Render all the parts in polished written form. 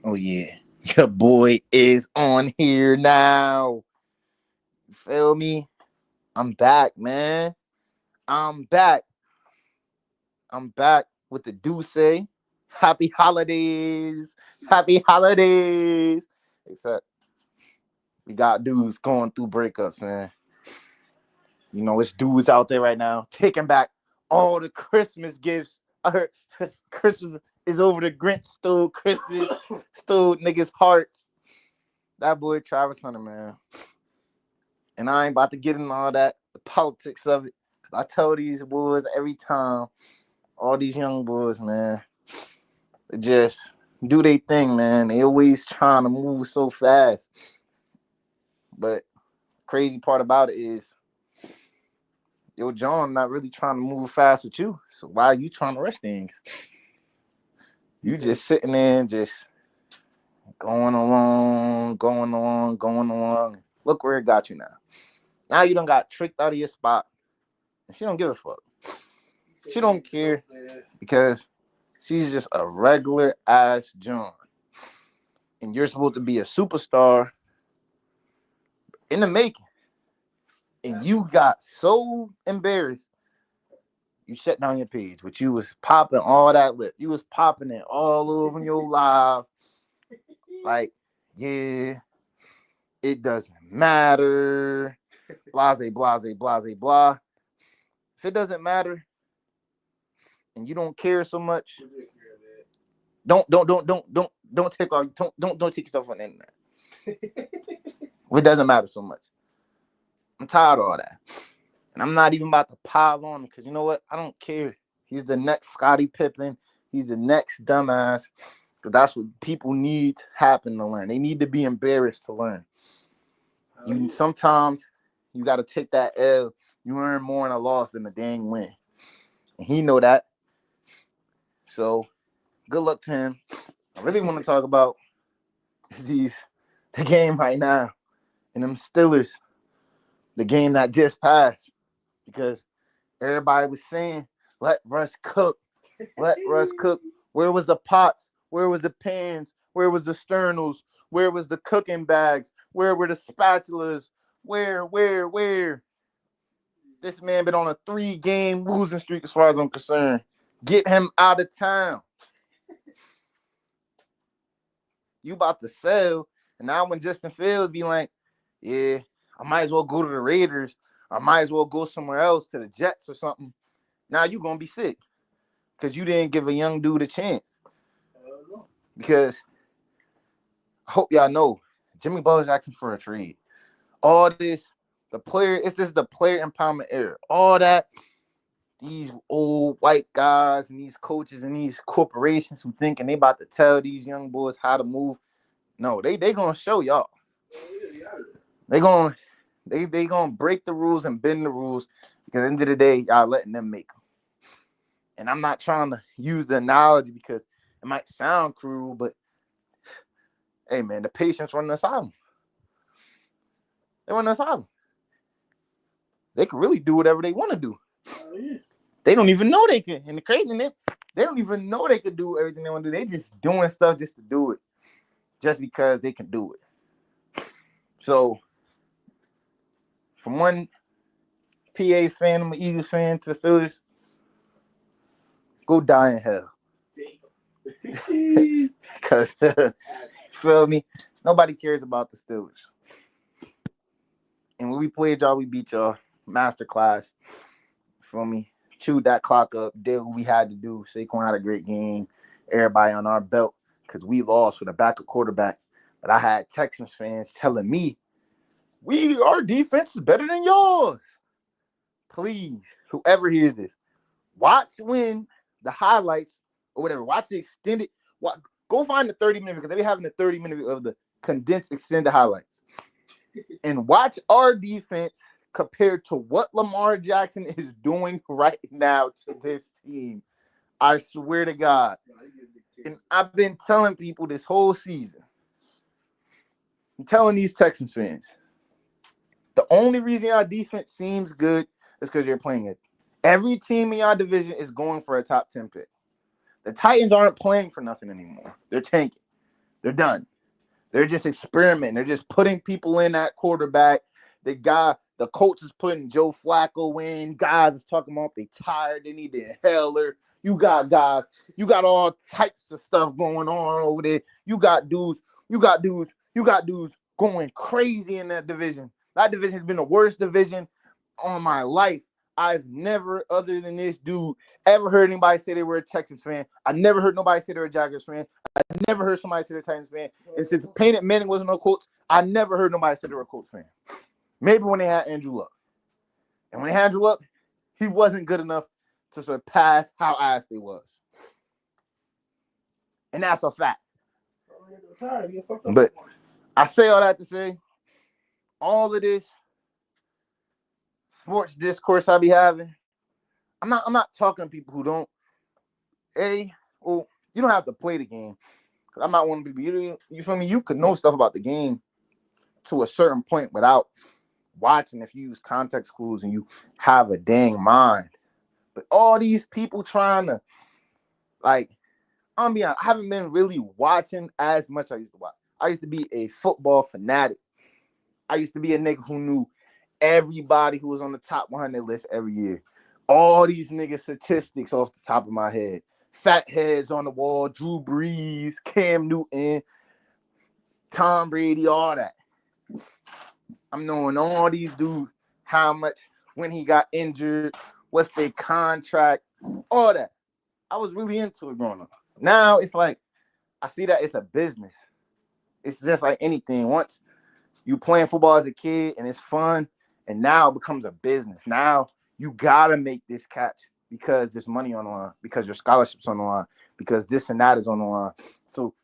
Oh yeah, your boy is on here now. You feel me? I'm back, man. I'm back. I'm back with the do say. Happy holidays. Happy holidays. Except we got dudes going through breakups, man. You know, it's dudes out there right now taking back all the Christmas gifts. I heard Christmas is over. The Grinch stole Christmas, stole niggas' hearts. That boy Travis Hunter, man. And I ain't about to get into all that, the politics of it. Cause I tell these boys every time, all these young boys, man, they just do their thing, man. They always trying to move so fast. But crazy part about it is, yo, John not really trying to move fast with you. So why are you trying to rush things? You just sitting there and just going along, going along, going along. Look where it got you now. Now you done got tricked out of your spot. And she don't give a fuck. She don't care because she's just a regular ass John. And you're supposed to be a superstar in the making. And you got so embarrassed, you shut down your page, but you was popping all that lip. You was popping it all over your live. Like, yeah, it doesn't matter. Blase, blase, blase, blah. If it doesn't matter and you don't care so much, don't take all don't take yourself on the internet. It doesn't matter so much. I'm tired of all that. And I'm not even about to pile on him because you know what? I don't care. He's the next Scottie Pippen. He's the next dumbass. Because that's what people need to happen to learn. They need to be embarrassed to learn. You sometimes you got to take that L. You earn more in a loss than a dang win. And he know that. So good luck to him. I really want to talk about the game right now and them Steelers, the game that just passed, because everybody was saying, let Russ cook. Let Russ cook. Where was the pots? Where was the pans? Where was the sternals? Where was the cooking bags? Where were the spatulas? Where? This man been on a 3-game losing streak as far as I'm concerned. Get him out of town. You about to sell. And now when Justin Fields be like, yeah, I might as well go to the Raiders. I might as well go somewhere else to the Jets or something. Now you going to be sick because you didn't give a young dude a chance. Because I hope y'all know, Jimmy Butler's asking for a trade. All this, it's just the player empowerment era. All that, these old white guys and these coaches and these corporations who thinking they about to tell these young boys how to move. No, they gonna show y'all. They gonna break the rules and bend the rules because at the end of the day, y'all letting them make them. And I'm not trying to use the analogy because it might sound cruel, but hey man, the patients run the asylum. They run the asylum. They can really do whatever they want to do. They don't even know they can. And the crazy thing, they don't even know they can do everything they want to do. They just doing stuff just to do it, just because they can do it. So, from one PA fan, I'm an Eagles fan, to the Steelers, go die in hell. Because, feel me? Nobody cares about the Steelers. And when we played y'all, we beat y'all. Masterclass. Feel me? Chewed that clock up, did what we had to do. Saquon had a great game. Everybody on our belt because we lost with a backup quarterback. But I had Texans fans telling me, our defense is better than yours. Please, whoever hears this, watch when the highlights or whatever. Watch the extended. Go find the 30-minute because they be having the 30-minute of the condensed extended highlights. And watch our defense compared to what Lamar Jackson is doing right now to this team. I swear to God. And I've been telling people this whole season. I'm telling these Texans fans. The only reason our defense seems good is because you're playing it. Every team in your division is going for a top 10 pick. The Titans aren't playing for nothing anymore. They're tanking. They're done. They're just experimenting. They're just putting people in that quarterback. The coach is putting Joe Flacco in. Guys is talking about they tired. They need the inhaler. You got guys. You got all types of stuff going on over there. You got dudes. You got dudes. You got dudes going crazy in that division. That division has been the worst division on my life. I've never, other than this dude, ever heard anybody say they were a Texans fan. I never heard nobody say they were a Jaguars fan. I never heard somebody say they're a Titans fan. And since Peyton Manning wasn't no Colts, I never heard nobody say they were a Colts fan. Maybe when they had Andrew Luck. And when they had Andrew Luck, he wasn't good enough to surpass how ass they was. And that's a fact. But I say all that to say, all of this sports discourse I be having, I'm not talking to people who don't. You don't have to play the game. I'm not one of the people. You feel me? You could know stuff about the game to a certain point without watching if you use context clues and you have a dang mind. But all these people trying to, like, I'm be honest, I haven't been really watching as much as I used to watch. I used to be a football fanatic. I used to be a nigga who knew everybody who was on the top 100 list every year. All these niggas statistics off the top of my head. Fat heads on the wall, Drew Brees, Cam Newton, Tom Brady, all that. I'm knowing all these dudes, how much, when he got injured, what's their contract, all that. I was really into it growing up. Now it's like, I see that it's a business. It's just like anything. Once you playing football as a kid and it's fun, and now it becomes a business. Now you gotta make this catch because there's money on the line, because your scholarship's on the line, because this and that is on the line. So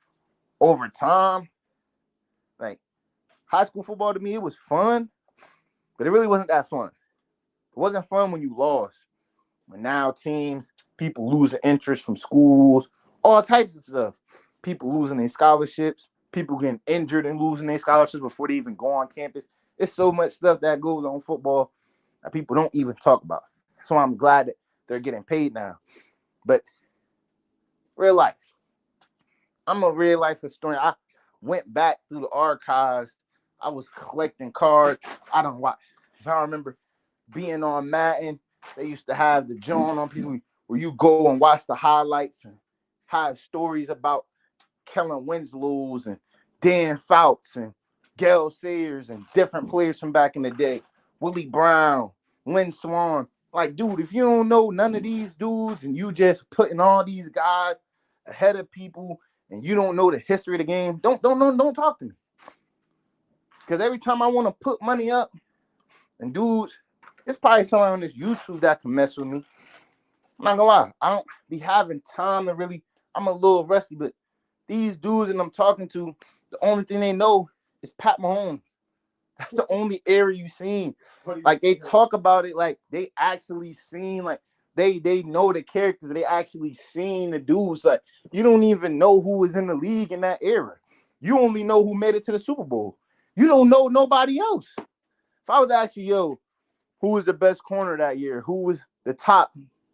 over time, like, high school football to me, it was fun, but it really wasn't that fun. It wasn't fun when you lost. But now teams, people losing interest from schools, all types of stuff. People losing their scholarships, people getting injured and losing their scholarships before they even go on campus. It's so much stuff that goes on football that people don't even talk about. So I'm glad that they're getting paid now. But real life. I'm a real life historian. I went back through the archives. I was collecting cards. I don't watch. If I remember being on Madden, they used to have the joint on people where you go and watch the highlights and have stories about Kellen Winslow's and Dan Fouts and Gale Sayers and different players from back in the day. Willie Brown, Lynn Swan. Like, dude, if you don't know none of these dudes and you just putting all these guys ahead of people and you don't know the history of the game, don't talk to me. Because every time I want to put money up, and dudes, it's probably someone on this YouTube that can mess with me. I'm not gonna lie, I don't be having time to really. I'm a little rusty, but these dudes that I'm talking to, the only thing they know is Pat Mahomes. That's the only area you seen. Like, they talk about it like they actually seen, like they know the characters. They actually seen the dudes. Like, you don't even know who was in the league in that era. You only know who made it to the Super Bowl. You don't know nobody else. If I was to ask you, yo, who was the best corner that year? Who was the top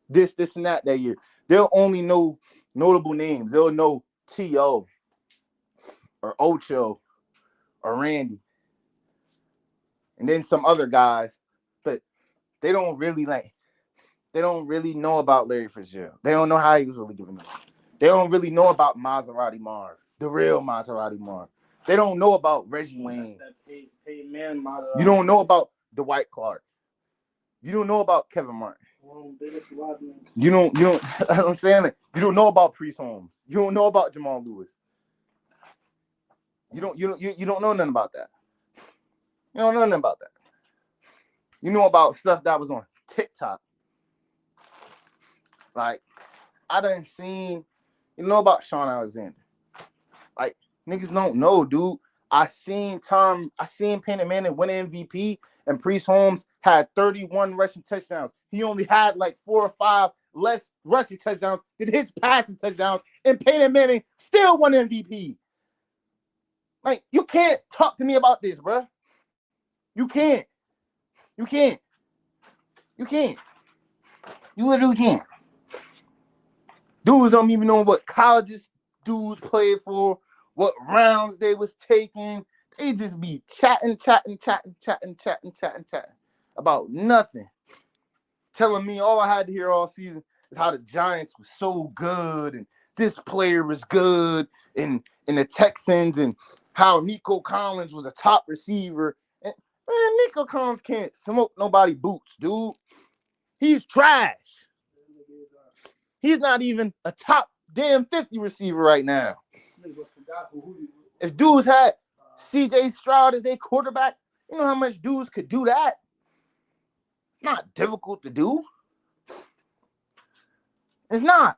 this, and that year? They'll only know notable names. They'll know T.O. or Ocho or Randy. And then some other guys. But they don't really know about Larry Fitzgerald. They don't know how he was really giving them. They don't really know about Maserati Marv, the real Maserati Marv. They don't know about Reggie Wayne. You don't know about Dwight Clark. You don't know about Kevin Martin. You don't. I'm saying, like, you don't know about Priest Holmes. You don't know about Jamal Lewis. You don't know nothing about that. You don't know nothing about that. You know about stuff that was on TikTok. Like, I done seen. You know about Sean Alexander. Like, niggas don't know, dude. I seen Peyton Manning win MVP, and Priest Holmes had 31 rushing touchdowns. He only had like 4 or 5 less rushing touchdowns than his passing touchdowns, and Peyton Manning still won MVP. Like, you can't talk to me about this, bro. You can't. You can't. You can't. You literally can't. Dudes don't even know what colleges dudes played for, what rounds they was taking. They just be chatting about nothing. Telling me all I had to hear all season is how the Giants were so good and this player was good and the Texans and how Nico Collins was a top receiver. And man, Nico Collins can't smoke nobody boots, dude. He's trash. He's not even a top damn 50 receiver right now. If dudes had CJ Stroud as their quarterback, you know how much dudes could do that? It's not difficult to do. It's not.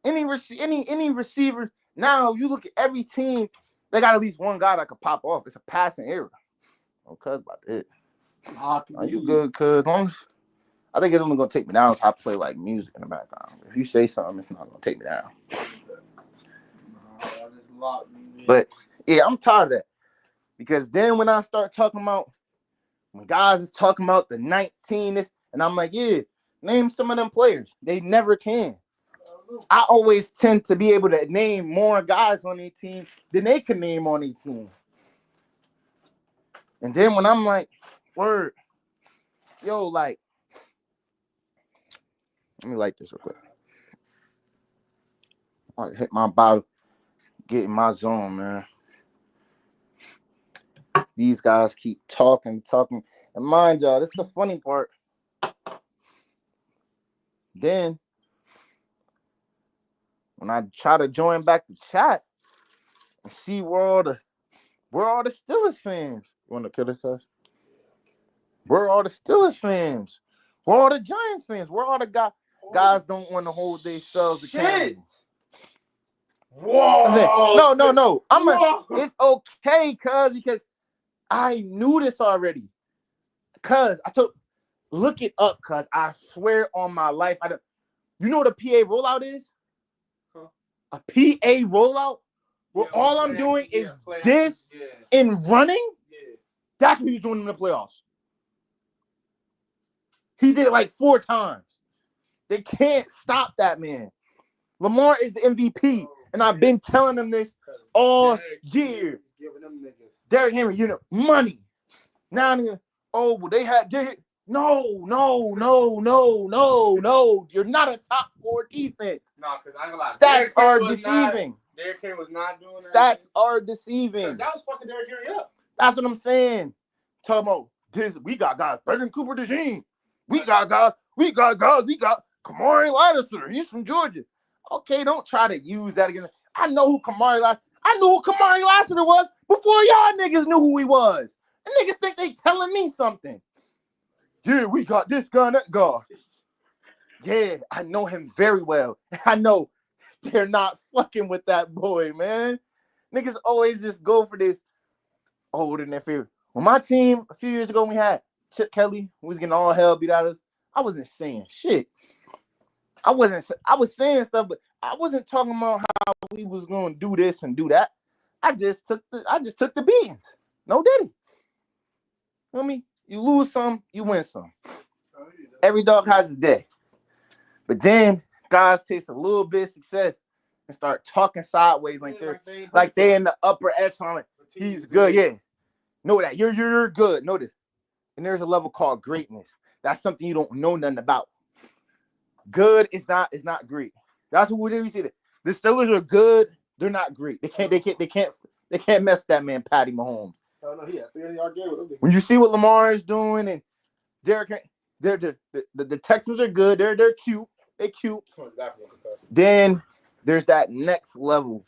Any receiver, now you look at every team, they got at least one guy that could pop off. It's a passing era. Oh, cuz about it. Are you good, cuz? I think it's only gonna take me down if I play like music in the background. If you say something, it's not gonna take me down. But yeah, I'm tired of that. Because then when I start talking about, when guys is talking about the 19, and I'm like, yeah, name some of them players. They never can. I always tend to be able to name more guys on their team than they can name on their team. And then when I'm like, word, yo, like, let me light this real quick. I hit my bottle, get in my zone, man. These guys keep talking. And mind y'all, this is the funny part. Then, when I try to join back the chat and see where all the Steelers fans. You want to kill this guys? Where are all the Steelers fans? Where are all the Giants fans? Where are all the guys don't want to hold themselves accountable? Whoa! No. It's okay, because I knew this already. Look it up, cuz I swear on my life, I don't. You know what a PA rollout is? Huh? A PA rollout? Where all I'm doing is this and running? Yeah. That's what he's doing in the playoffs. He did it like 4 times. They can't stop that man. Lamar is the MVP, and I've been telling them this all year. Derrick Henry, money. Now, they had. No. You're not a top 4 defense. No, because I ain't gonna lie. Stats are deceiving. Derrick Henry was not doing that. Stats are deceiving. That was fucking Derrick Henry up. That's what I'm saying. Talking about this, we got guys better than Cooper DeJean. We got guys. We got Kamari Lattimore. He's from Georgia. Okay, don't try to use that again. I know who Kamari Lattimore was before y'all niggas knew who he was. And niggas think they telling me something. Yeah, we got this guy, that guy. Yeah, I know him very well. I know they're not fucking with that boy, man. Niggas always just go for this. Oh, than their favorite. When my team a few years ago, we had Chip Kelly, who was getting all hell beat out of us. I wasn't saying shit. I was saying stuff, but I wasn't talking about how we was gonna do this and do that. I just took the beatings. No diddy. You know what I mean? You lose some, you win some. Every dog has his day. But then guys taste a little bit of success and start talking sideways like they in the upper echelon. Like, he's good, yeah. Know that. You're good. Know this. And there's a level called greatness. That's something you don't know nothing about. Good is not great. That's what we see. The Steelers are good. They're not great. They can't mess that man Patty Mahomes. Oh, no, yeah. When you see what Lamar is doing and Derrick, the Texans are good. They're cute. They're cute. Then there's that next level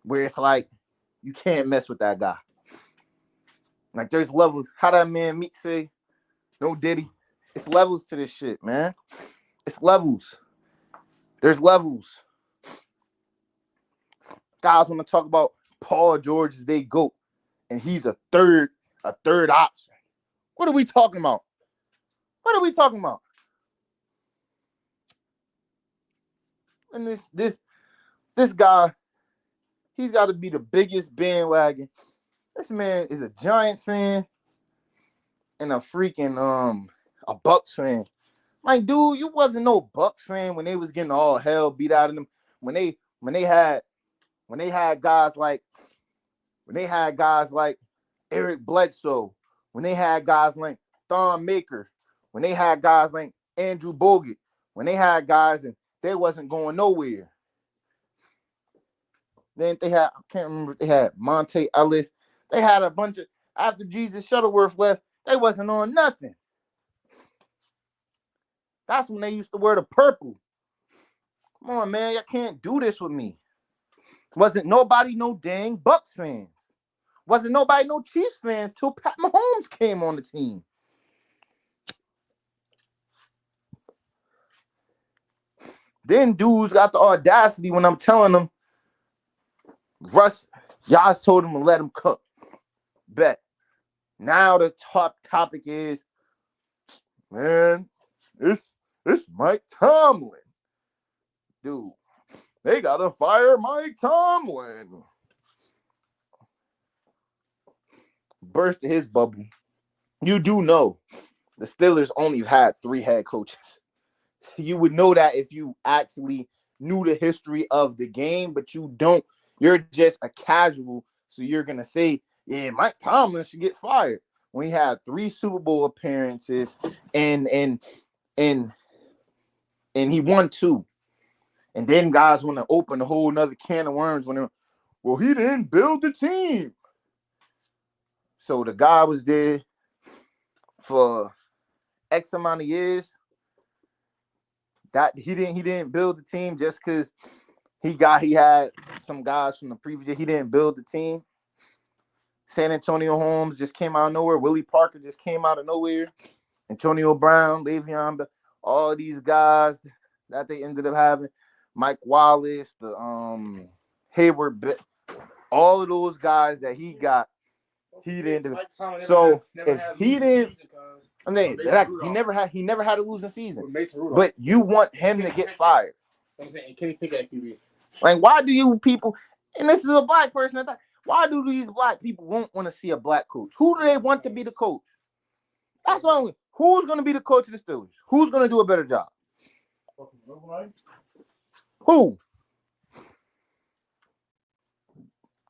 where it's like you can't mess with that guy. Like there's levels. How that man Meek say, no Diddy. It's levels to this shit, man. It's levels. There's levels. Guys want to talk about Paul George as they GOAT, and he's a third option. What are we talking about? And this guy, he's got to be the biggest bandwagon. This man is a Giants fan and a freaking a Bucks fan. Like, dude, you wasn't no Bucks fan when they was getting all hell beat out of them. When they when they had when they had guys like when they had guys like Eric Bledsoe, when they had guys like Thon Maker, when they had guys like Andrew Bogut, when they had guys and they wasn't going nowhere. Then they had, I can't remember, they had Monte Ellis. They had a bunch of, after Jesus Shuttleworth left, they wasn't on nothing. That's when they used to wear the purple. Come on, man, y'all can't do this with me. Wasn't nobody no dang Bucks fans. Wasn't nobody no Chiefs fans till Pat Mahomes came on the team. Then dudes got the audacity when I'm telling them, Russ, y'all told him to let him cook. Bet. Now the top topic is, man, it's Mike Tomlin. Dude, they gotta fire Mike Tomlin. Burst his bubble. You do know the Steelers only had 3 head coaches. You would know that if you actually knew the history of the game, but you don't. You're just a casual, so you're gonna say, yeah, Mike Tomlin should get fired when he had 3 Super Bowl appearances and he won 2. And then guys want to open a whole nother can of worms when well, he didn't build the team. So the guy was there for X amount of years. That he didn't build the team just because he had some guys from the previous year. He didn't build the team. San Antonio Holmes just came out of nowhere. Willie Parker just came out of nowhere. Antonio Brown, Le'Veon, all these guys that they ended up having. Mike Wallace, the Hayward, all of those guys that he got, he didn't. So if he didn't, I mean, he never had a losing season. But you want him to get fired. Like, why do you people? And this is a black person. Why do these black people won't want to see a black coach? Who do they want to be the coach? That's why. Who's going to be the coach of the Steelers? Who's going to do a better job? Who?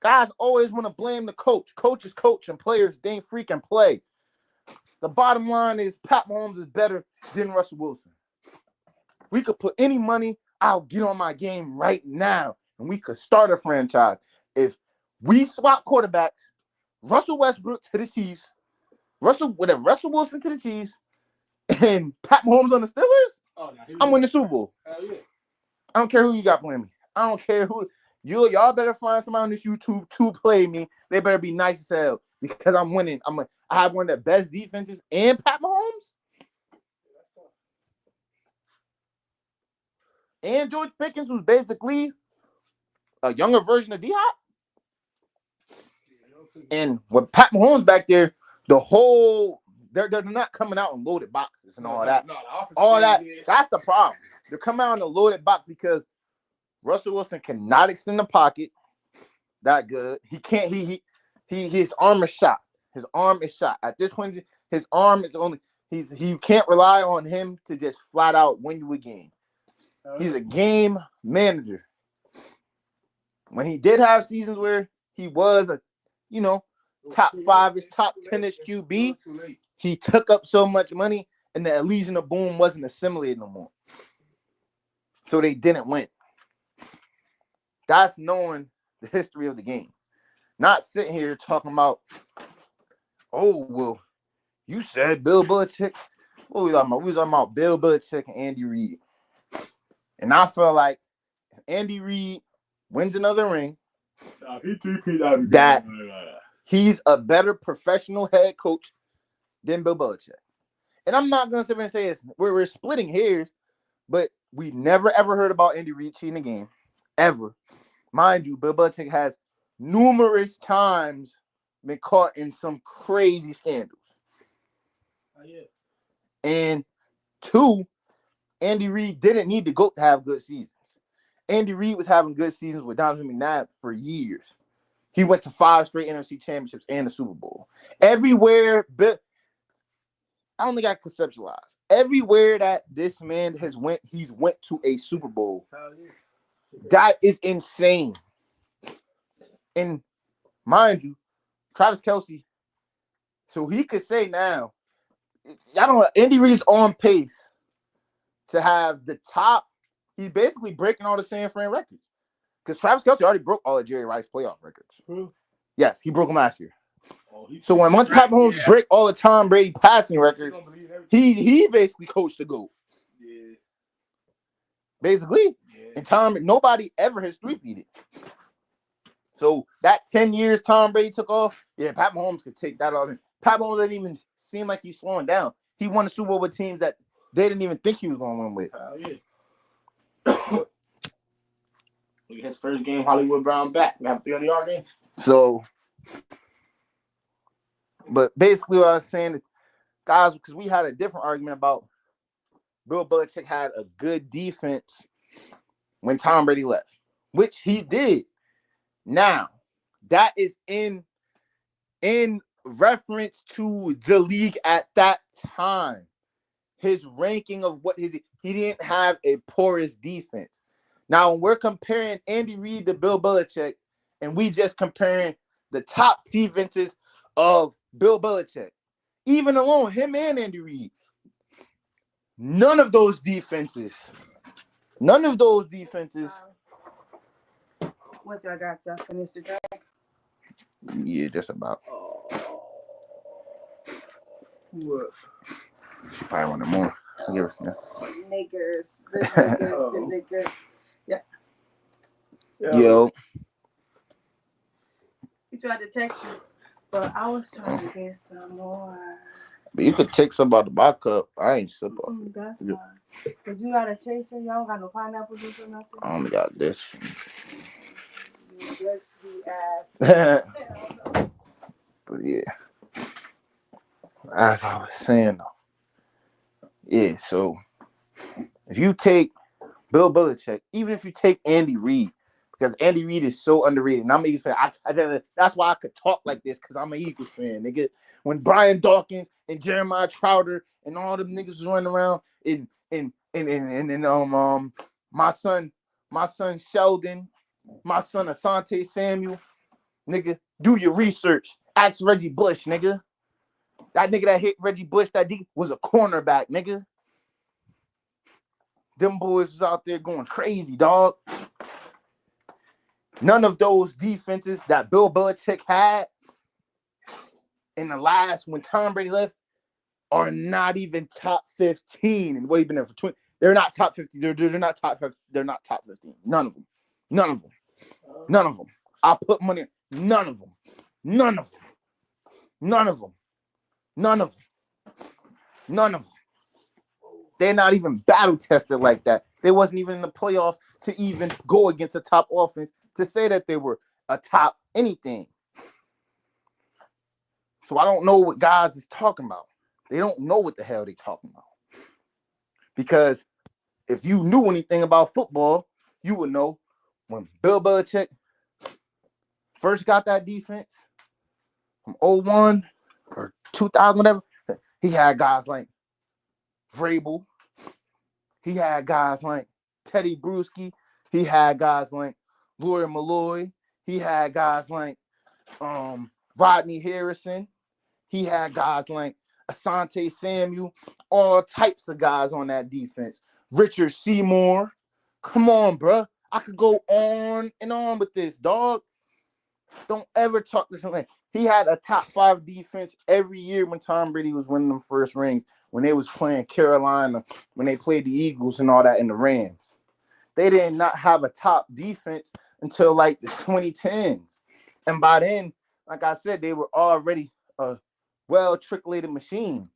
Guys always want to blame the coach. Coaches coach and players, they ain't freaking play. The bottom line is Pat Mahomes is better than Russell Wilson. We could put any money, I'll get on my game right now, and we could start a franchise. If we swap quarterbacks, Russell Westbrook to the Chiefs, Russell Wilson to the Chiefs, and Pat Mahomes on the Steelers, I'm winning the Super Bowl. Yeah. I don't care who you got playing me. I don't care who. Y'all better find somebody on this YouTube to play me. They better be nice as hell because I'm winning. I have one of the best defenses and Pat Mahomes and George Pickens, who's basically a younger version of D-Hop. And with Pat Mahomes back there, they're not coming out in loaded boxes and all that. That's the problem. They're coming out in a loaded box because Russell Wilson cannot extend the pocket that good. He can't. His arm is shot. His arm is shot. At this point, his arm is only. You can't rely on him to just flat out win you a game. He's a game manager. When he did have seasons where he was a, top 5-ish, top 10-ish QB, he took up so much money, and the Elysian of Boom wasn't assimilated no more. So they didn't win. That's knowing the history of the game. Not sitting here talking about, oh, well, you said Bill Belichick. What were we talking about? We were talking about Bill Belichick and Andy Reid. And I feel like if Andy Reid wins another ring, that he's a better professional head coach than Bill Belichick. And I'm not going to sit here and say we're splitting hairs, but we never, ever heard about Andy Reid cheating a game. Ever. Mind you, Bill Belichick has numerous times been caught in some crazy scandals. Oh, yeah. And 2, Andy Reid didn't need to go to have good seasons. Andy Reid was having good seasons with Donovan McNabb for years. He went to 5 straight NFC championships and the Super Bowl. Everywhere, I don't think I conceptualize. Everywhere that this man has went, he's went to a Super Bowl. Yeah. That is insane. And mind you, Travis Kelce, so he could say now, I don't know, Andy Reid's on pace to have the top. He's basically breaking all the San Fran records. Because Travis Kelce already broke all of Jerry Rice playoff records. Yes, he broke them last year. So once Pat Mahomes break all the Tom Brady passing records, he basically coached the GOAT. Yeah. Basically. Yeah. And nobody ever has three-peated. So that 10 years Tom Brady took off, yeah, Pat Mahomes could take that off. Pat Mahomes doesn't even seem like he's slowing down. He won the Super Bowl with teams that they didn't even think he was going to win with. Yeah. His first game, Hollywood Brown back. Got 300-yard game. So, but basically what I was saying, guys, because we had a different argument about Bill Belichick had a good defense when Tom Brady left, which he did. Now, that is in reference to the league at that time. His ranking of what he didn't have a porous defense. Now, when we're comparing Andy Reid to Bill Belichick, and we just comparing the top defenses of Bill Belichick, even alone, him and Andy Reid, none of those defenses. What y'all got? Y'all finished the drink? Yeah, just about. What? She probably wanted more. I'll give her some. Niggers. The niggers. Yeah. Yo. He tried to text you, but I was trying to get some more. But you could take some out the bar cup. I ain't sip off. That's fine. Cause you got a chaser. Y'all don't got no pineapple juice or nothing. I only got this. You just be ass. But yeah, as I was saying though, yeah. So if you take Bill Belichick, even if you take Andy Reid, because Andy Reid is so underrated, and I'm an Eagles fan. That's why I could talk like this, because I'm an Eagles fan, nigga. When Brian Dawkins and Jeremiah Trouter and all them niggas was running around, and my son Sheldon, my son Asante Samuel, nigga, do your research. Ask Reggie Bush, nigga. That nigga that hit Reggie Bush that deep was a cornerback, nigga. Them boys was out there going crazy, dog. None of those defenses that Bill Belichick had in the last, when Tom Brady left, are not even top 15. And what he been there for 20? They're not top 50. They're not top 50. They're not top 15. None of them. I'll put money. None of them. They're not even battle tested like that. They wasn't even in the playoffs to even go against a top offense to say that they were a top anything. So I don't know what guys is talking about. They don't know what the hell they talking about. Because if you knew anything about football, you would know when Bill Belichick first got that defense from 01 or 2000, whatever, he had guys like Vrabel. He had guys like Teddy Bruschi. He had guys like Lawyer Malloy. He had guys like Rodney Harrison. He had guys like Asante Samuel. All types of guys on that defense. Richard Seymour. Come on, bro. I could go on and on with this, dog. Don't ever talk to something. He had a top 5 defense every year when Tom Brady was winning them first rings, when they was playing Carolina, when they played the Eagles and all that in the Rams. They did not have a top defense until like the 2010s. And by then, like I said, they were already a well-trickulated machine.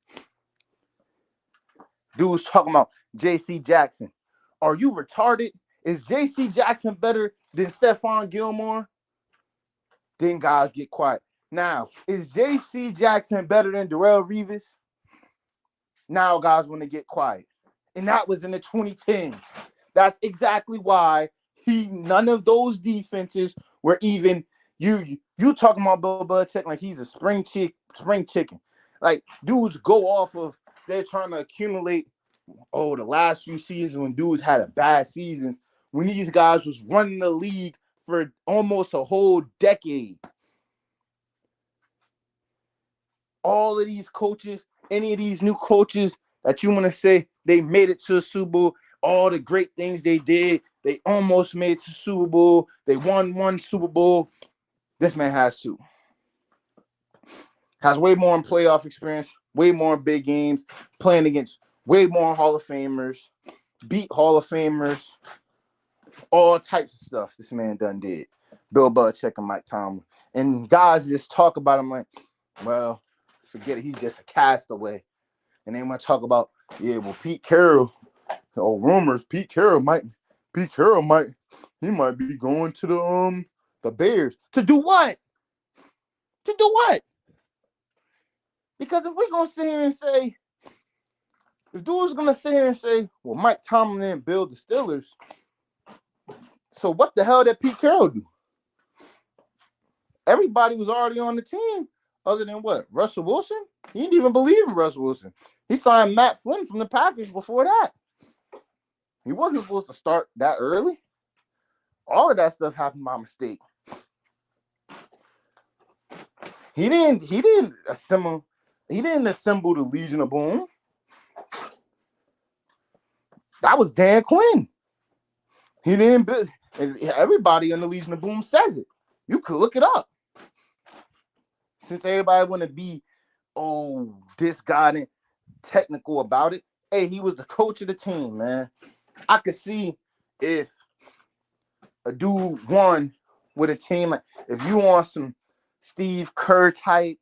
Dudes talking about J.C. Jackson. Are you retarded? Is J.C. Jackson better than Stephon Gilmore? Then guys get quiet. Now, is J.C. Jackson better than Darrelle Revis? Now guys want to get quiet. And that was in the 2010s. That's exactly why none of those defenses were even, you talking about Bill Belichick like he's a spring chicken. Like, dudes go off of, they're trying to accumulate, the last few seasons when dudes had a bad season, when these guys was running the league for almost a whole decade. All of these coaches, any of these new coaches that you want to say they made it to the Super Bowl, all the great things they did, they almost made it to the Super Bowl. They won one Super Bowl. This man has two. Has way more in playoff experience, way more in big games, playing against way more Hall of Famers, beat Hall of Famers, all types of stuff this man done did. Bill Belichick and Mike Tomlin. And guys just talk about him like, well, forget it. He's just a castaway. And they want to talk about, yeah, well, Pete Carroll, oh, rumors, Pete Carroll might, he might be going to the Bears. To do what? To do what? Because if we're going to sit here and say, if dude's going to sit here and say, well, Mike Tomlin didn't build the Steelers, so what the hell did Pete Carroll do? Everybody was already on the team other than what? Russell Wilson? He didn't even believe in Russell Wilson. He signed Matt Flynn from the Packers before that. He wasn't supposed to start that early. All of that stuff happened by mistake. He didn't assemble the Legion of Boom. That was Dan Quinn. He didn't build, and everybody in the Legion of Boom says it. You could look it up. Since everybody want to be, oh, this guy didn't technical about it. Hey, he was the coach of the team, man. I could see if a dude won with a team, like if you want some Steve Kerr type,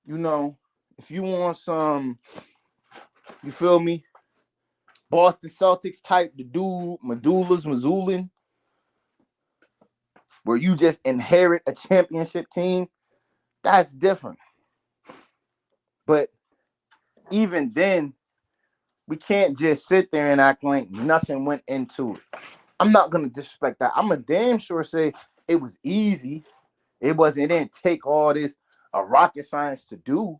if you want some, you feel me, Boston Celtics type, the dude, Mazulin, where you just inherit a championship team, that's different. But even then, we can't just sit there and act like nothing went into it. I'm not going to disrespect that. I'm a damn sure say it was easy. It didn't take all this rocket science to do.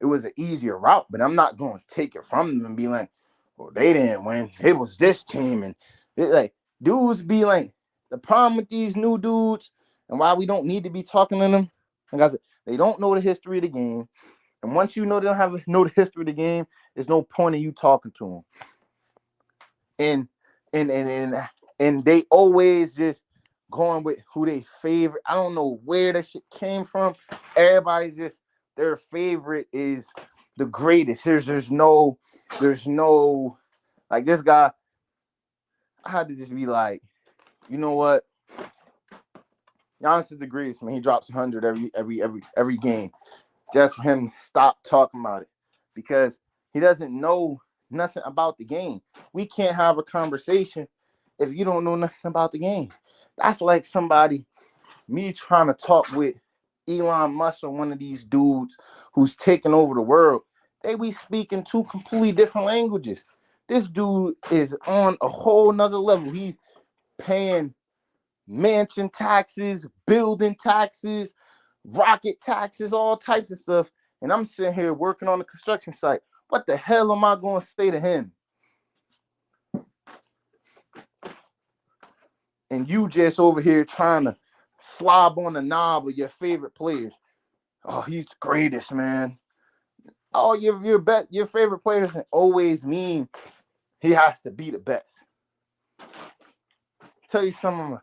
It was an easier route, but I'm not going to take it from them and be like, well, they didn't win. It was this team. And like, dudes be like, the problem with these new dudes and why we don't need to be talking to them, like I said, they don't know the history of the game. And once you know they don't know the history of the game, there's no point in you talking to them. And they always just going with who they favorite. I don't know where that shit came from. Everybody's just their favorite is the greatest. There's no like this guy. I had to just be like, you know what? Giannis is the greatest, man. He drops 100 every game. Just for him to stop talking about it because he doesn't know nothing about the game. We can't have a conversation if you don't know nothing about the game. That's like me trying to talk with Elon Musk or one of these dudes who's taking over the world. They be speaking two completely different languages. This dude is on a whole nother level. He's paying mansion taxes, building taxes, rocket taxes, all types of stuff. And I'm sitting here working on the construction site. What the hell am I going to say to him? And you just over here trying to slob on the knob of your favorite player. Oh, he's the greatest, man. Oh, your favorite player doesn't always mean he has to be the best. Tell you some of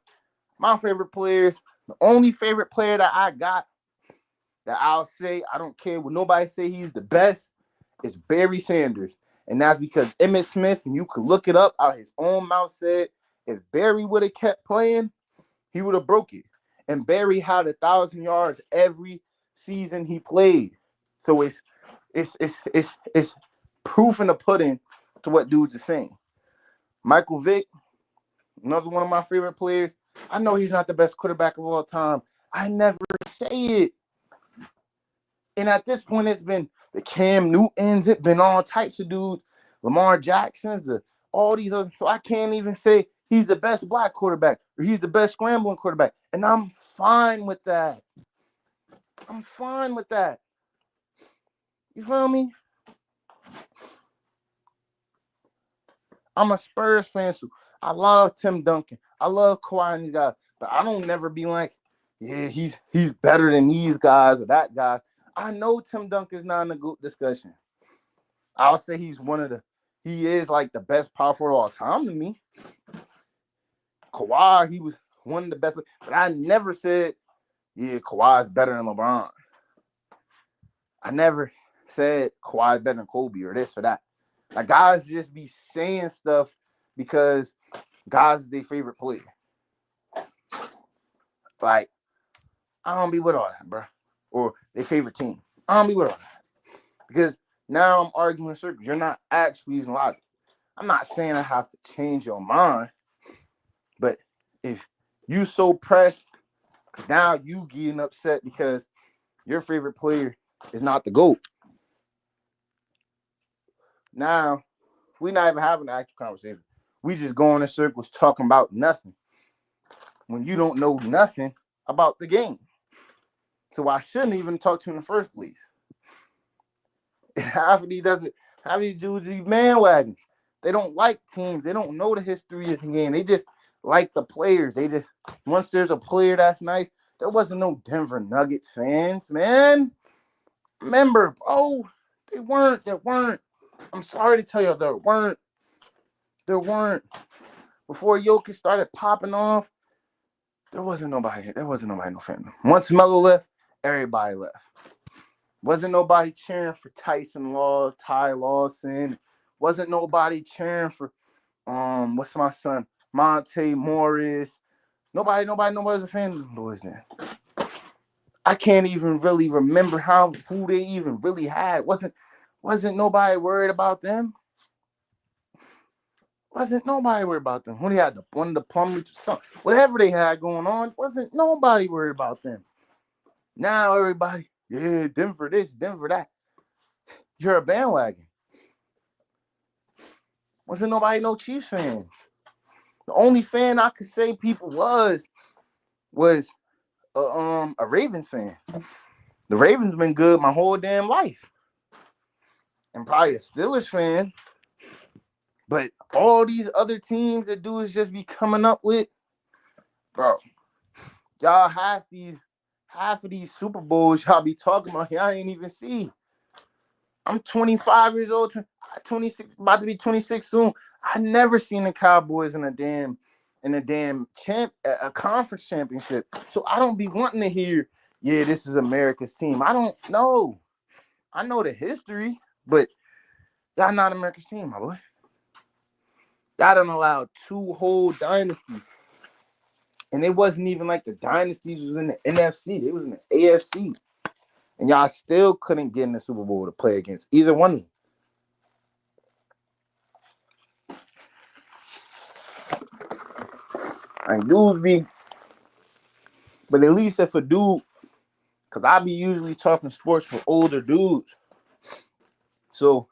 my favorite players. The only favorite player that I got that I'll say, I don't care what nobody say he's the best, is Barry Sanders. And that's because Emmitt Smith, and you could look it up out his own mouth, said if Barry would have kept playing, he would have broke it. And Barry had 1,000 yards every season he played. So it's proof in the pudding to what dudes are saying. Michael Vick, another one of my favorite players. I know he's not the best quarterback of all time. I never say it. And at this point, it's been the Cam Newtons, it's been all types of dudes, Lamar Jackson's, all these other. So I can't even say he's the best black quarterback or he's the best scrambling quarterback. And I'm fine with that. I'm fine with that. You feel me? I'm a Spurs fan, so I love Tim Duncan. I love Kawhi and these guys, but I don't never be like, yeah, he's better than these guys or that guy. I know Tim Duncan's not in the GOAT discussion. I'll say he is like the best power forward of all time to me. Kawhi, he was one of the best, but I never said, yeah, Kawhi's better than LeBron. I never said Kawhi's better than Kobe or this or that. Like guys just be saying stuff because guys is their favorite player. Like I don't be with all that, bro. Or their favorite team. I don't be with all that because now I'm arguing in circles. You're not actually using logic. I'm not saying I have to change your mind, but if you so pressed, now you getting upset because your favorite player is not the GOAT. Now we're not even having an actual conversation. We just going in circles talking about nothing when you don't know nothing about the game. So I shouldn't even talk to you in the first place. Half of these doesn't half of these dudes these man wagons. They don't like teams. They don't know the history of the game. They just like the players. They just once there's a player that's nice, there wasn't no Denver Nuggets fans, man. Remember, bro, they weren't. There weren't. I'm sorry to tell you, there weren't. There weren't. Before Jokic started popping off, there wasn't nobody. There wasn't nobody no fan. Once Melo left, everybody left. Wasn't nobody cheering for Tyson Law, Ty Lawson. Wasn't nobody cheering for what's my son? Monte Morris. Nobody was a fan of them boys then. I can't even really remember who they even really had. Wasn't nobody worried about them. Wasn't nobody worried about them. When they had one of the Plumlee, whatever they had going on, wasn't nobody worried about them. Now everybody, yeah, Denver this, Denver that. You're a bandwagon. Wasn't nobody no Chiefs fan. The only fan I could say people was a Ravens fan. The Ravens been good my whole damn life, and probably a Steelers fan. But all these other teams that dudes just be coming up with, bro, y'all half of these Super Bowls y'all be talking about, y'all ain't even see. I'm 25 years old, 26, about to be 26 soon. I never seen the Cowboys in a damn a conference championship. So I don't be wanting to hear, yeah, this is America's team. I don't know. I know the history, but y'all not America's team, my boy. Y'all done allowed two whole dynasties. And it wasn't even like the dynasties was in the NFC. They was in the AFC. And y'all still couldn't get in the Super Bowl to play against either one of them. And dudes be, but at least if a dude, because I be usually talking sports with older dudes. So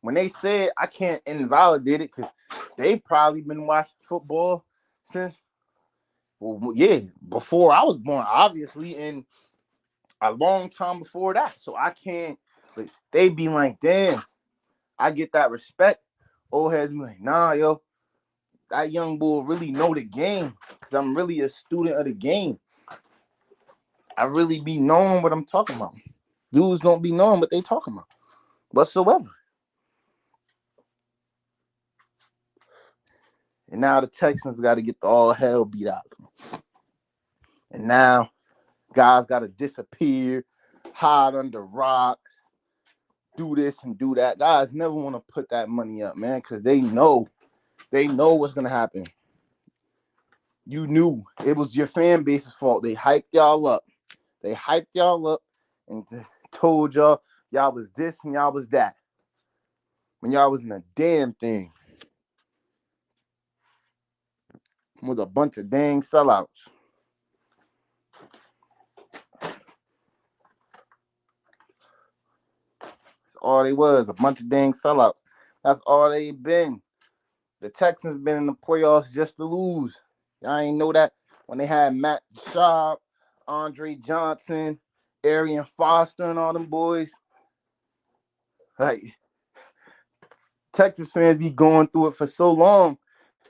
when they said I can't invalidate it because they probably been watching football since, well, yeah, before I was born, obviously, and a long time before that. So I can't, but they be like, damn, I get that respect. Old heads be like, nah, yo, that young boy really know the game because I'm really a student of the game. I really be knowing what I'm talking about. Dudes don't be knowing what they talking about whatsoever. And now the Texans got to get the all hell beat out of them. And now guys got to disappear, hide under rocks, do this and do that. Guys never want to put that money up, man, because they know what's gonna happen. You knew it was your fan base's fault. They hyped y'all up. They hyped y'all up and told y'all was this and y'all was that. When y'all was in a damn thing with a bunch of dang sellouts. That's all they was, a bunch of dang sellouts. That's all they been. The Texans been in the playoffs just to lose. Y'all ain't know that when they had Matt Schaub, Andre Johnson, Arian Foster, and all them boys. Like Texas fans be going through it for so long.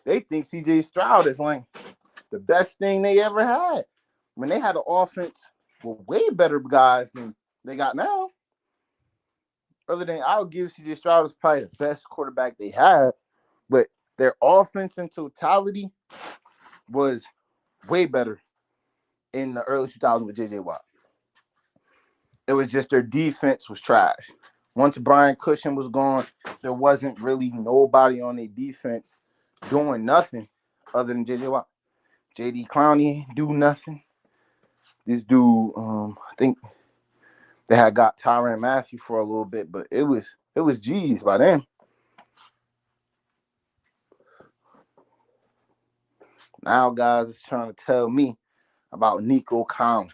They think CJ Stroud is like the best thing they ever had. When they had an offense with way better guys than they got now. Other than I'll give CJ Stroud is probably the best quarterback they had, but their offense in totality was way better in the early 2000s with JJ Watt. It was just their defense was trash. Once Brian Cushing was gone, there wasn't really nobody on their defense doing nothing other than JJ Watt. JD Clowney do nothing. This dude, I think they had got Tyrann Mathieu for a little bit, but it was G's by then. Now guys is trying to tell me about Nico Collins,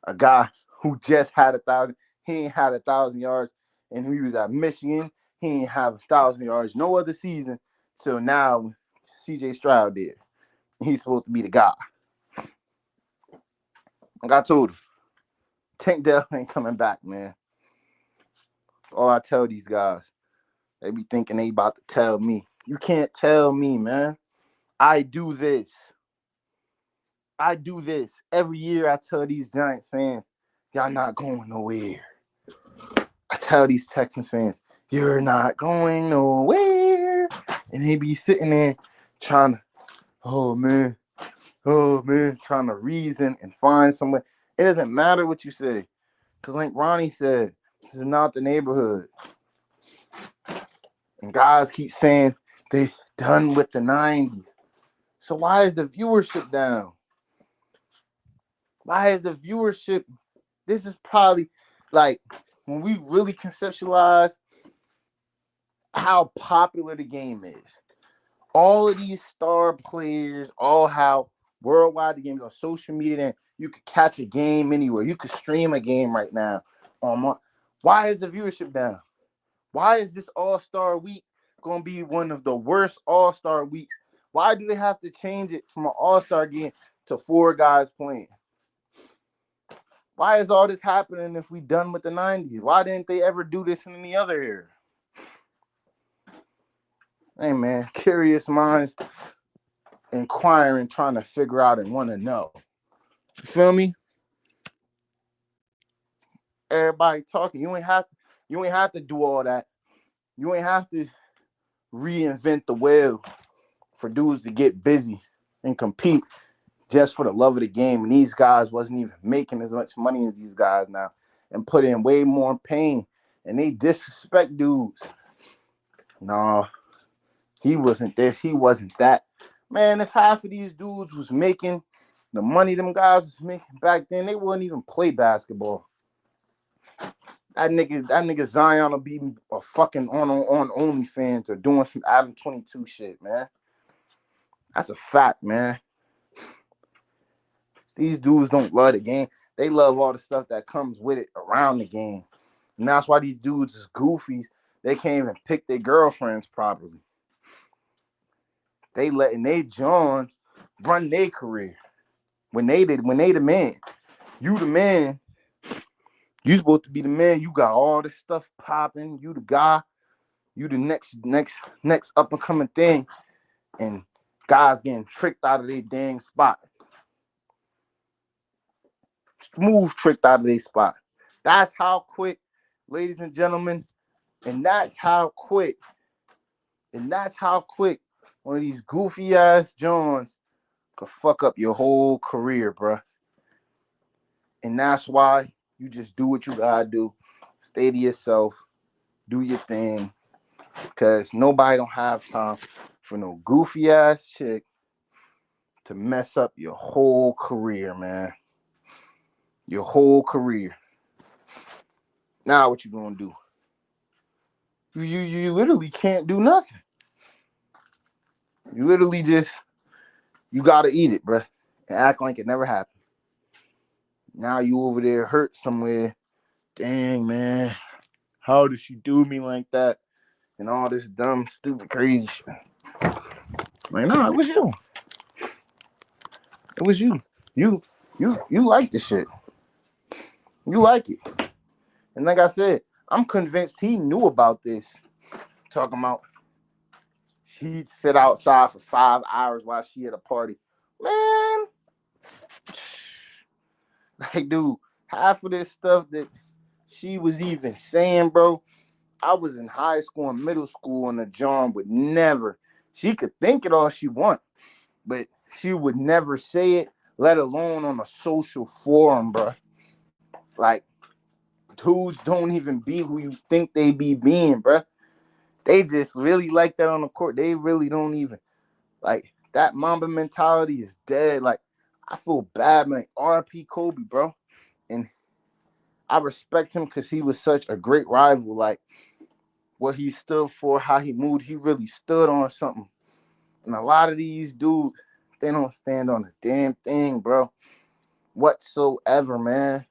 a guy who just had 1,000. He ain't had 1,000 yards, and he was at Michigan. He ain't have 1,000 yards no other season till now. CJ Stroud did. He's supposed to be the guy. Like I told him, Tank Dell ain't coming back, man. All I tell these guys, they be thinking they about to tell me. You can't tell me, man. I do this. Every year. I tell these Giants fans, y'all not going nowhere. I tell these Texans fans, you're not going nowhere. And they be sitting there trying to, oh man, trying to reason and find somewhere. It doesn't matter what you say. Because like Ronnie said, this is not the neighborhood. And guys keep saying they done with the 90s. So why is the viewership down? Why is the viewership? This is probably like when we really conceptualize how popular the game is. All of these star players, all how worldwide the game is on social media, and you could catch a game anywhere. You could stream a game right now. Why is the viewership down? Why is this All-Star week going to be one of the worst All-Star weeks? Why do they have to change it from an All-Star game to 4 guys playing? Why is all this happening if we done with the 90s? Why didn't they ever do this in any other era? Hey, man, curious minds inquiring, trying to figure out and want to know. You feel me? Everybody talking. You ain't have to do all that. You ain't have to reinvent the wheel for dudes to get busy and compete just for the love of the game. And these guys wasn't even making as much money as these guys now and put in way more pain. And they disrespect dudes. Nah, he wasn't this, he wasn't that. Man, if half of these dudes was making the money them guys was making back then, they wouldn't even play basketball. That nigga Zion will be a fucking on OnlyFans or doing some Adam 22 shit, man. That's a fact, man. These dudes don't love the game. They love all the stuff that comes with it around the game. And that's why these dudes is goofies. They can't even pick their girlfriends properly. They letting they John run their career. When they the man. You the man. You supposed to be the man. You got all this stuff popping. You the guy. You the next up and coming thing. And guys getting tricked out of their dang spot. Smooth tricked out of their spot. That's how quick, ladies and gentlemen. And that's how quick one of these goofy ass Johns could fuck up your whole career, bruh. And that's why you just do what you gotta do. Stay to yourself. Do your thing. Because nobody don't have time for no goofy ass chick to mess up your whole career, man. Your whole career. Now what you gonna do? You literally can't do nothing. You literally just you gotta eat it, bruh. And act like it never happened. Now you over there hurt somewhere. Dang, man. How did she do me like that? And all this dumb, stupid, crazy shit. Like, nah, it was you. It was you. You like the shit. You like it. And like I said, I'm convinced he knew about this. Talking about She'd sit outside for 5 hours while she at a party. Man, like, dude, half of this stuff that she was even saying, bro, I was in high school and middle school, and the John would never. She could think it all she want, but she would never say it, let alone on a social forum, bro. Like, dudes don't even be who you think they be being, bro. They just really like that on the court. They really don't even like that. Mamba mentality is dead. Like, I feel bad, man. R.P. Kobe, bro, and I respect him because he was such a great rival. Like, what he stood for, how he moved, he really stood on something. And a lot of these dudes, they don't stand on a damn thing, bro, whatsoever, man.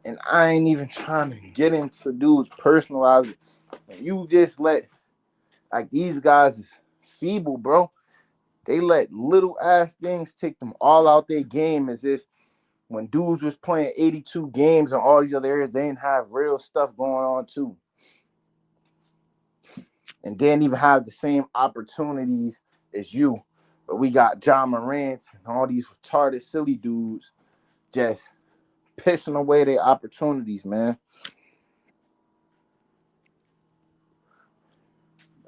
And I ain't even trying to get into dudes personalize it. You just let like these guys is feeble, bro. They let little ass things take them all out their game as if when dudes was playing 82 games in all these other areas, they didn't have real stuff going on too. And they didn't even have the same opportunities as you. But we got John Morant and all these retarded, silly dudes just pissing away their opportunities, man.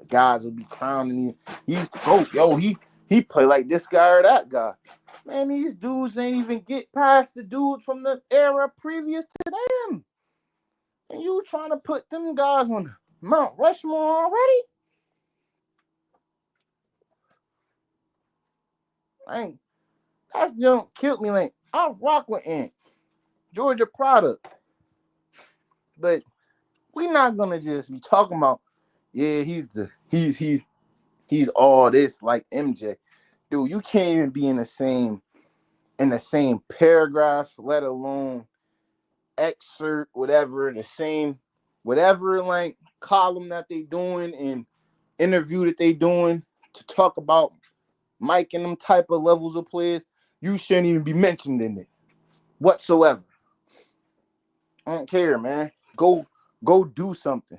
The guys will be crowning you. He play like this guy or that guy. Man, these dudes ain't even get past the dudes from the era previous to them. And you trying to put them guys on Mount Rushmore already? Like, that junk killed me. Like, I rock with Ant. Georgia product. But we not gonna just be talking about, yeah, he's all this like MJ. Dude, you can't even be in the same paragraph, let alone excerpt, whatever, the same whatever like column that they doing and interview that they doing to talk about Mike and them type of levels of players, you shouldn't even be mentioned in it whatsoever. I don't care, man. Go do something.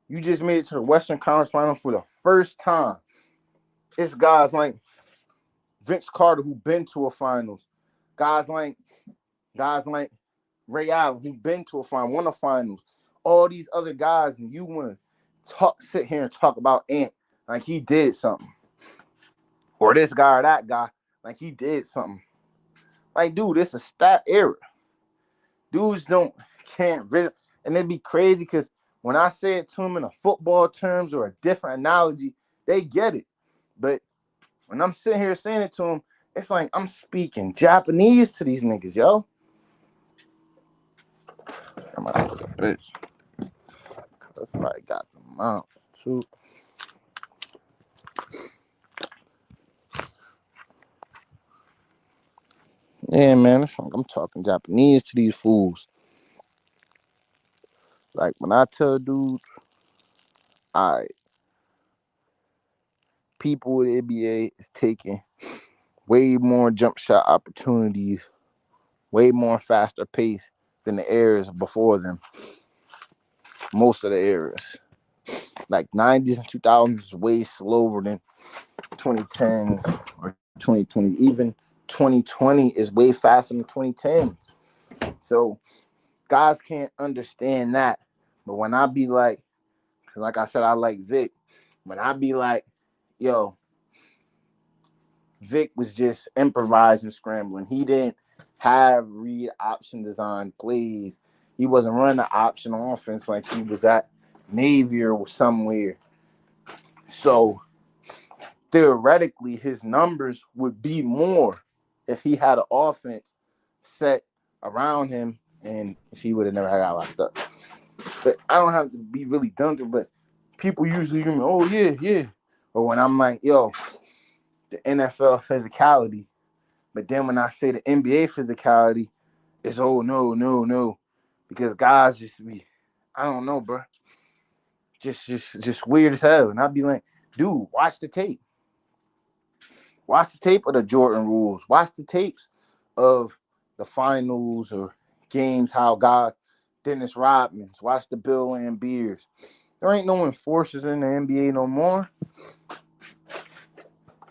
You just made it to the Western Conference Final for the first time. It's guys like Vince Carter who been to a finals. Guys like guys like Ray Allen who been to a final, won a finals. All these other guys, and you want to sit here and talk about Ant like he did something, or this guy or that guy like he did something. Like, dude, this a stat era. Dudes can't really, and it'd be crazy because when I say it to them in a football terms or a different analogy, they get it. But when I'm sitting here saying it to them, it's like I'm speaking Japanese to these niggas, yo. I'm like, bitch. I probably got the mouth too. Yeah, man, it's like I'm talking Japanese to these fools. Like when I tell dudes, I people with NBA is taking way more jump shot opportunities, way more faster pace than the eras before them. Most of the eras, like 90s and 2000s, way slower than 2010s or 2020. Even 2020 is way faster than 2010. So guys can't understand that. But when I be like I said, I like Vic. When I be like, yo, Vic was just improvising, scrambling. He didn't have read option design plays. He wasn't running the option offense like he was at Navy or somewhere. So theoretically, his numbers would be more if he had an offense set around him and if he would have never got locked up. But I don't have to be really done through, but people usually give me, oh yeah, yeah. Or when I'm like, yo, the NFL physicality. But then when I say the NBA physicality, it's oh no, no, no. Because guys just be, I don't know, bro. Just weird as hell. And I'd be like, dude, watch the tape. Watch the tape of the Jordan rules. Watch the tapes of the finals or games, how guys, Dennis Rodman's. Watch the Bill and Beers. There ain't no enforcers in the NBA no more.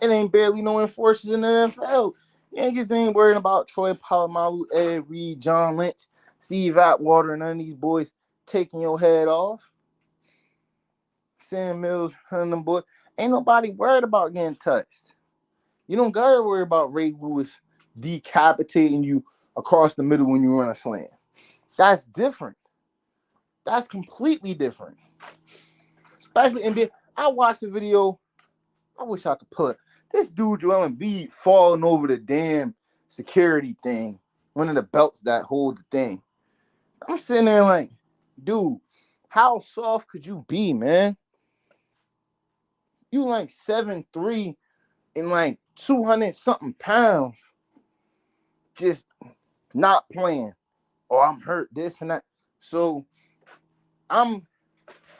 It ain't barely no enforcers in the NFL. Yankees ain't worrying about Troy Polamalu, Ed Reed, John Lynch, Steve Atwater, and none of these boys taking your head off. Sam Mills, none of them boys. Ain't nobody worried about getting touched. You don't gotta worry about Ray Lewis decapitating you across the middle when you run a slam. That's different. That's completely different. Especially NBA. I watched the video. I wish I could pull it. This dude, Joel Embiid, falling over the damn security thing, one of the belts that hold the thing. I'm sitting there like, dude, how soft could you be, man? You like 7'3" and like 200 something pounds, just not playing. Oh, I'm hurt, this and that. So I'm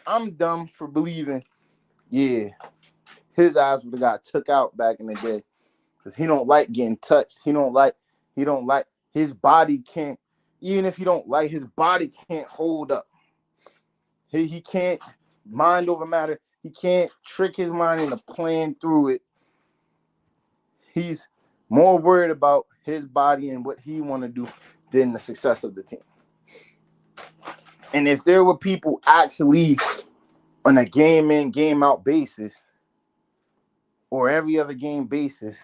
I'm dumb for believing, yeah, his eyes would have got took out back in the day. Cause he don't like getting touched. He don't like his body can't, even if he don't like, his body can't hold up. He can't mind over matter. He can't trick his mind into playing through it. He's more worried about his body and what he want to do than the success of the team. And if there were people actually on a game in, game out basis or every other game basis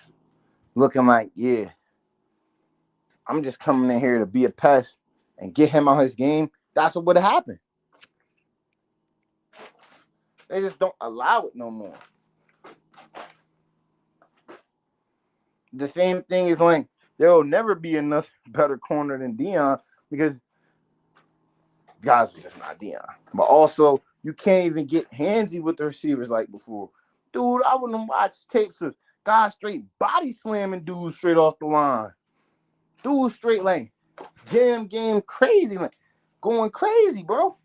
looking like, yeah, I'm just coming in here to be a pest and get him out his game, that's what would have happened. They just don't allow it no more. The same thing is like there will never be enough better corner than Dion because guys are just not Dion. But also, you can't even get handsy with the receivers like before. Dude, I wouldn't watch tapes of guys straight body slamming dudes straight off the line. Dudes straight like jam game crazy, like going crazy, bro.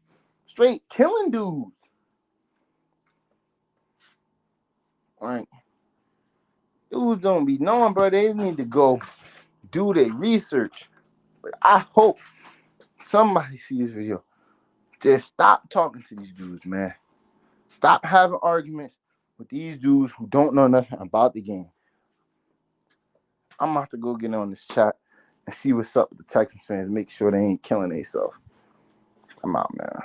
Straight killing dudes. Like, dudes don't be knowing, bro. They need to go do their research. But I hope somebody sees this video. Just stop talking to these dudes, man. Stop having arguments with these dudes who don't know nothing about the game. I'm about to go get on this chat and see what's up with the Texans fans. Make sure they ain't killing themselves. I'm out, man.